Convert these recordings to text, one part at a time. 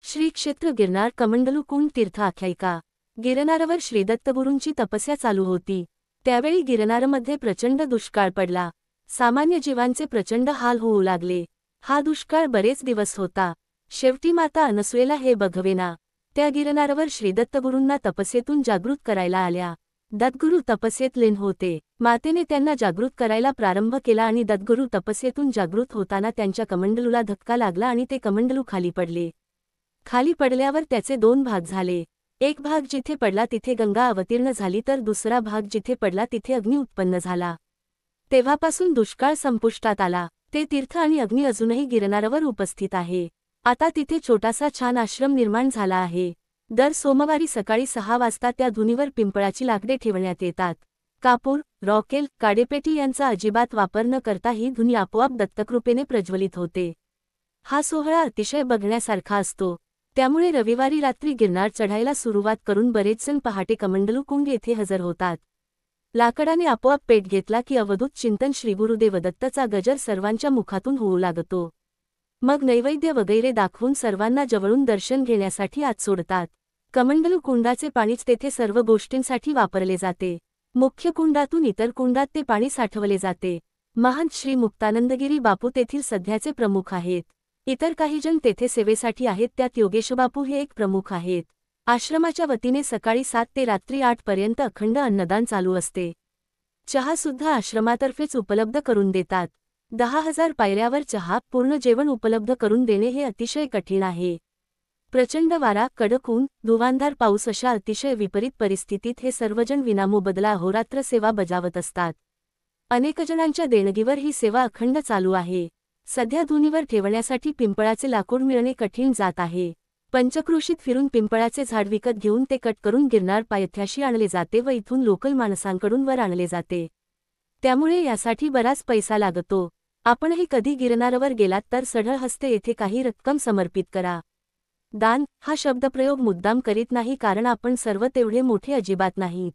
श्री क्षेत्र गिरनार कमंडलू कुंड तीर्थ आख्यायिका। गिरनारवर श्रीदत्तगुरूंची तपस्या चालू होती। त्यावेळी गिरनारमध्ये प्रचंड दुष्काळ पडला। सामान्य जीवांचे प्रचंड हाल होऊ लागले। हा दुष्काळ बरेच दिवस होता। शेवटी माता अनसुयेला हे बघवेना। त्या गिरनारवर श्रीदत्तगुरूंना तपस्येतून जागृत करायला आल्या। दत्तगुरू तपस्येत लीन होते। मातेने त्यांना जागृत करायला प्रारंभ केला आणि दत्तगुरू तपस्येतून जागृत होताना त्यांच्या कमंडलूला धक्का लागला आणि ते कमंडलू खाली पडले। खाली पडल्यावर त्याचे दोन भाग झाले। एक भाग जिथे पडला तिथे गंगा अवतीर्ण झाली, तर दुसरा भाग जिथे पडला तिथे अग्नी उत्पन्न झाला। तेव्हापासून दुष्काळ संपुष्टात आला। ते तीर्थ आणि अग्नी अजूनही गिरनारवर उपस्थित आहे। आता तिथे छोटासा छान आश्रम निर्माण झाला आहे। दर सोमवारी सकाळी 6 वाजता त्या धुनीवर पिंपळाची लाकडे ठेवण्यात येतात। कापूर, रॉकेल, काडेपेटी यांचा अजिबात वापर न करता ही धुनी आपोआप दत्तकृपेने प्रज्वलित होते। हा सोहळा अतिशय बघण्यासारखा असतो। त्यामुळे रविवारी रात्री गिरनार चढायला सुरुवात करून बरेच जण पहाटे कमंडलू कुंड येथे हजर होतात। लाकडाने आपोआप पेट घेतला की अवधूत चिंतन श्री गुरुदेव दत्तचा गजर सर्वांच्या मुखातून होऊ लागतो। मग नैवेद्य वगैरे दाखवून सर्वांना जवळून दर्शन घेण्यासाठी आत सोडतात। कमंडलू कुंडाचे पाणीच तेथे सर्व गोष्टींसाठी वापरले जाते। मुख्य कुंडातून इतर कुंडात ते पाणी साठवले जाते। महंत श्री मुक्तानंदगिरी बापू तेथील सध्याचे प्रमुख आहेत। इतर काही जण तेथे सेवेसाठी आहेत, त्यात योगेशबापू हे एक प्रमुख आहेत। आश्रमाच्या वतीने सकाळी 7 ते रात्री 8 पर्यंत अखंड अन्नदान चालू असते। चहा सुद्धा आश्रमातर्फेच उपलब्ध करून देतात। 10,000 पायऱ्यावर चहा, पूर्ण जेवण उपलब्ध करून देणे हे अतिशय कठीण आहे। प्रचंड वारा, कडक ऊन, धुवांधार पाऊस अशा अतिशय विपरीत परिस्थितीत हे सर्वजण विनामोबदला अहोरात्र सेवा बजावत असतात। अनेक जणांच्या देणगीवर ही सेवा अखंड चालू आहे। सध्या धुनीवर ठेवण्यासाठी पिंपळाचे लाकूड मिळणे कठीण जात आहे। पंचक्रोशीत फिरून पिंपळाचे झाड विकत घेऊन ते कट करून गिरनार पायथ्याशी आणले जाते व इथून लोकल माणसांकडून वर आणले जाते। त्यामुळे यासाठी बराच पैसा लागतो। आपणही कधी गिरनारवर गेलात तर सढळ हस्ते येथे काही रक्कम समर्पित करा। दान हा शब्दप्रयोग मुद्दाम करीत नाही, कारण आपण सर्व तेवढे मोठे अजिबात नाहीत।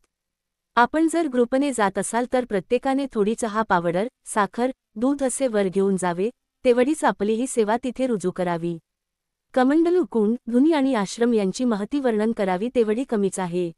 आपण जर ग्रुपने जात असाल तर प्रत्येकाने थोडी चहा, पावडर, साखर, दूध असे वर घेऊन जावे, तेवढीच आपली ही सेवा तिथे रुजू करावी। कमंडलू कुंड, धुनी आणि आश्रम यांची महती वर्णन करावी तेवढी कमीच आहे।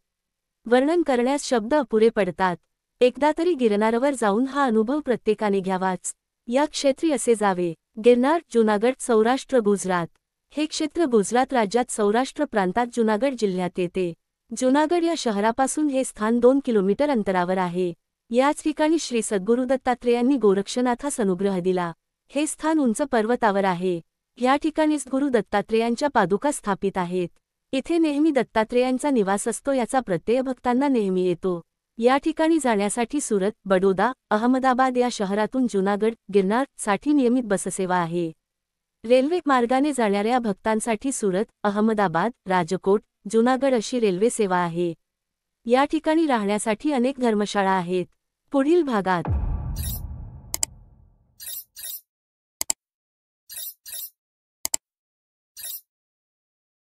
वर्णन करण्यास शब्द अपुरे पडतात। एकदा तरी गिरनारवर जाऊन हा अनुभव प्रत्येकाने घ्यावाच। या क्षेत्री असे जावे। गिरनार, जुनागड, सौराष्ट्र, गुजरात। हे क्षेत्र गुजरात राज्यात सौराष्ट्र प्रांतात जुनागड जिल्ह्यात येते। जुनागड या शहरापासून हे स्थान 2 किलोमीटर अंतरावर आहे। याच ठिकाणी श्री सद्गुरू दत्तात्रेयांनी गोरक्षनाथास अनुग्रह दिला। हे स्थान उंच पर्वतावर आहे। या ठिकाणीच गुरु दत्तात्रेयांच्या पादुका स्थापित आहेत। इथे नेहमी दत्तात्रेयांचा निवास असतो, याचा प्रत्यय भक्तांना नेहमी येतो। या ठिकाणी जाण्यासाठी सुरत, बडोदा, अहमदाबाद या शहरातून जुनागड, गिरनार साठी नियमित बससेवा आहे। रेल्वे मार्गाने जाणाऱ्या भक्तांसाठी सुरत, अहमदाबाद, राजकोट, जुनागड अशी रेल्वे सेवा आहे। या ठिकाणी राहण्यासाठी अनेक धर्मशाळा आहेत। पुढील भागात